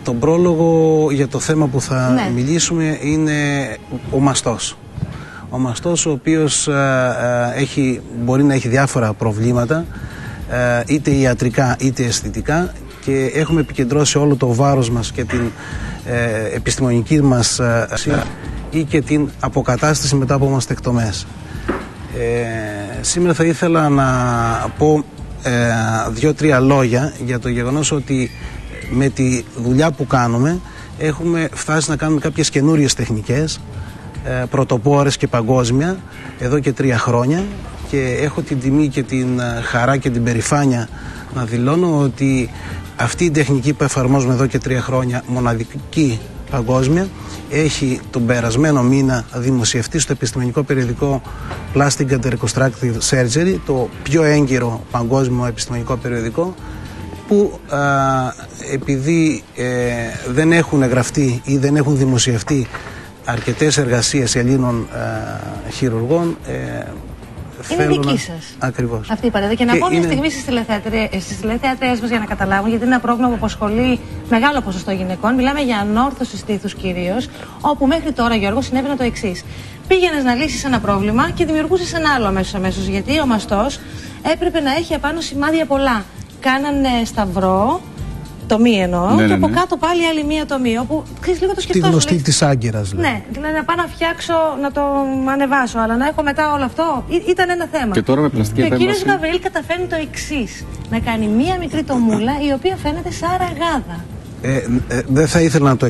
Τον πρόλογο για το θέμα που θα μιλήσουμε είναι ο μαστός. Ο μαστός, ο οποίος μπορεί να έχει διάφορα προβλήματα, είτε ιατρικά είτε αισθητικά, και έχουμε επικεντρώσει όλο το βάρος μας και την επιστημονική μας ή και την αποκατάσταση μετά από μαστεκτομές. Σήμερα θα ήθελα να πω δύο-τρία λόγια για το γεγονός ότι με τη δουλειά που κάνουμε έχουμε φτάσει να κάνουμε κάποιες καινούριες τεχνικές, πρωτοπόρες και παγκόσμια, εδώ και 3 χρόνια, και έχω την τιμή και την χαρά και την περηφάνεια να δηλώνω ότι αυτή η τεχνική που εφαρμόζουμε εδώ και 3 χρόνια, μοναδική παγκόσμια, έχει τον περασμένο μήνα δημοσιευτεί στο επιστημονικό περιοδικό Plastic and Reconstructive Surgery, το πιο έγκυρο παγκόσμιο επιστημονικό περιοδικό, που επειδή δεν έχουν γραφτεί ή δεν έχουν δημοσιευτεί αρκετές εργασίες Ελλήνων χειρουργών, είναι δική σας. Ακριβώς. Αυτή η παρένθεση. Και να πω μια στιγμή στις τηλεθεατρίες μας για να καταλάβουν, γιατί είναι ένα πρόβλημα που απασχολεί μεγάλο ποσοστό γυναικών. Μιλάμε για ανόρθωση στήθους κυρίως, όπου μέχρι τώρα, Γιώργο, συνέβαινε το εξής. Πήγαινες να λύσεις ένα πρόβλημα και δημιουργούσες ένα άλλο αμέσως. Γιατί ο μαστός έπρεπε να έχει απάνω σημάδια πολλά. Κάνανε σταυρό, τομή εννοώ, και από κάτω πάλι άλλη μία τομή. Όπου ξέρεις, λίγο το σκεφτόσαι. Τη γνωστή της άγκυρας. Ναι, δηλαδή να πάω να φτιάξω, να το ανεβάσω, αλλά να έχω μετά όλο αυτό. Ήταν ένα θέμα. Και τώρα με πλαστική επέμβαση. Και ο κύριος Γαβριήλ καταφέρνει το εξής: να κάνει μία μικρή τομούλα η οποία φαίνεται σαν ραγάδα. Δεν θα ήθελα να το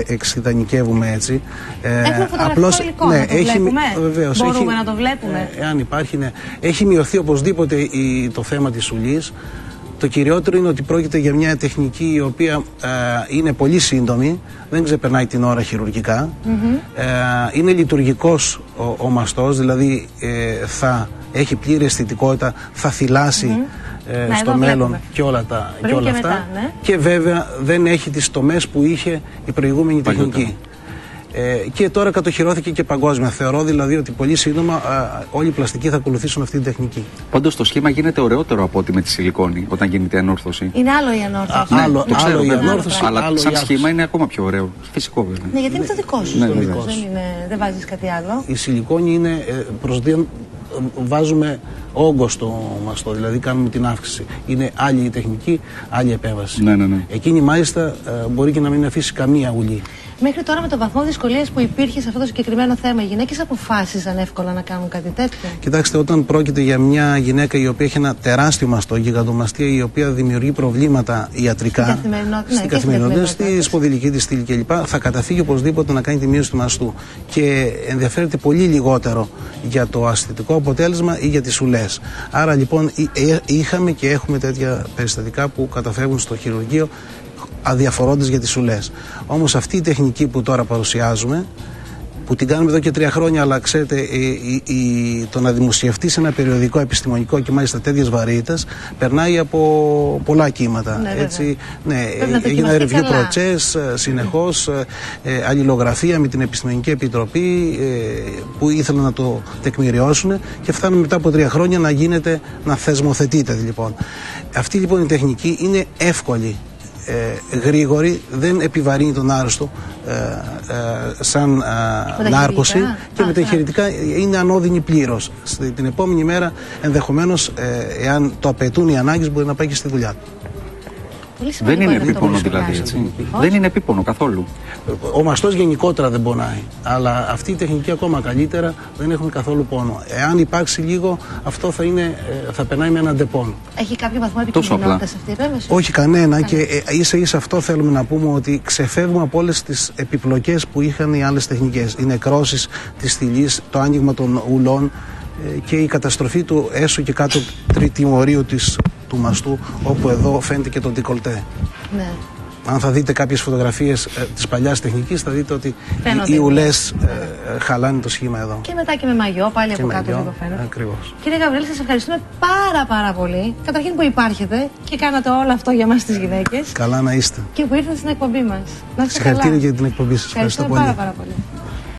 εξειδανικεύουμε έτσι. Έχουμε φωτογραφικό υλικό, να το βλέπουμε. Βεβαίως, μπορούμε να το βλέπουμε. Εάν υπάρχει, ναι. Έχει μειωθεί οπωσδήποτε το θέμα της σουλής. Το κυριότερο είναι ότι πρόκειται για μια τεχνική η οποία είναι πολύ σύντομη, δεν ξεπερνάει την ώρα χειρουργικά. Είναι λειτουργικός ο μαστός, δηλαδή θα έχει πλήρη αισθητικότητα, θα θυλάσει στο μέλλον και όλα αυτά. Μετά, ναι. Και βέβαια δεν έχει τις τομές που είχε η προηγούμενη τεχνική. Και τώρα κατοχυρώθηκε και παγκόσμια. Θεωρώ δηλαδή ότι πολύ σύντομα όλοι οι πλαστικοί θα ακολουθήσουν αυτή την τεχνική. Πάντως το σχήμα γίνεται ωραιότερο από ό,τι με τη σιλικόνη όταν γίνεται η ανόρθωση. Είναι άλλο η ανόρθωση. Άλλο η ανόρθωση, αλλά σαν σχήμα είναι ακόμα πιο ωραίο. Φυσικό βέβαια. Ναι, γιατί είναι το δικό σου. Δεν βάζεις κάτι άλλο. Η σιλικόνη είναι βάζουμε όγκο στο μαστό, δηλαδή κάνουμε την αύξηση. Είναι άλλη η τεχνική, άλλη επέμβαση. Ναι. Εκείνη μάλιστα μπορεί και να μην αφήσει καμία ουλή. Μέχρι τώρα, με τον βαθμό δυσκολίας που υπήρχε σε αυτό το συγκεκριμένο θέμα, οι γυναίκες αποφάσισαν εύκολα να κάνουν κάτι τέτοιο? Κοιτάξτε, όταν πρόκειται για μια γυναίκα η οποία έχει ένα τεράστιο μαστό, γιγαντομαστία, η οποία δημιουργεί προβλήματα ιατρικά στην καθημερινότητα, στη σπονδυλική της στήλη κλπ., θα καταφύγει οπωσδήποτε να κάνει τη μείωση του μαστού. Και ενδιαφέρεται πολύ λιγότερο για το αισθητικό αποτέλεσμα ή για τις ουλές. Άρα λοιπόν είχαμε και έχουμε τέτοια περιστατικά που καταφεύγουν στο χειρουργείο αδιαφορώντας για τις ουλές. Όμως αυτή η τεχνική που τώρα παρουσιάζουμε, που την κάνουμε εδώ και 3 χρόνια, αλλά ξέρετε, το να δημοσιευτεί σε ένα περιοδικό επιστημονικό και μάλιστα τέτοιας βαρύτητας, περνάει από πολλά κύματα. Έγιναν review process συνεχώς, αλληλογραφία με την Επιστημονική Επιτροπή που ήθελαν να το τεκμηριώσουν, και φτάνουμε μετά από 3 χρόνια να γίνεται, να θεσμοθετείται λοιπόν. Αυτή λοιπόν η τεχνική είναι εύκολη, γρήγορη, δεν επιβαρύνει τον άρρωστο σαν νάρκωση, και με τα εγχειρητικά είναι ανώδυνη πλήρως. Την επόμενη μέρα ενδεχομένως, εάν το απαιτούν οι ανάγκες, μπορεί να πάει και στη δουλειά του. Δεν είναι επίπονο δηλαδή, έτσι. Δεν είναι επίπονο καθόλου. Ο μαστός γενικότερα δεν πονάει, αλλά αυτή η τεχνική ακόμα καλύτερα, δεν έχουμε καθόλου πόνο. Εάν υπάρξει λίγο, αυτό θα περνάει με έναν ντεπόνο. Έχει κάποιο βαθμό επικίνδυνοτητας αυτή η επέμβαση? Όχι κανένα, και ίσα αυτό θέλουμε να πούμε, ότι ξεφεύγουμε από όλες τις επιπλοκές που είχαν οι άλλες τεχνικές. Οι νεκρώσεις της στηλής, το άνοιγμα των ουλών και η καταστροφή του έσω και κάτω τριτιμωρίου του μαστού, όπου εδώ φαίνεται και το ντεκολτέ. Ναι. Αν θα δείτε κάποιες φωτογραφίες της παλιάς τεχνικής, θα δείτε ότι οι ουλές χαλάνε το σχήμα εδώ. Και μετά και με μαγιό, πάλι από κάτω λίγο φαίνεται. Ακριβώς. Κύριε Γαβριήλ, σας ευχαριστούμε πάρα πολύ. Καταρχήν που υπάρχετε και κάνατε όλο αυτό για μας τις γυναίκες. Καλά να είστε. Και που ήρθατε στην εκπομπή μας. Συγχαρητήρια για την εκπομπή σας. Ευχαριστούμε πάρα πολύ.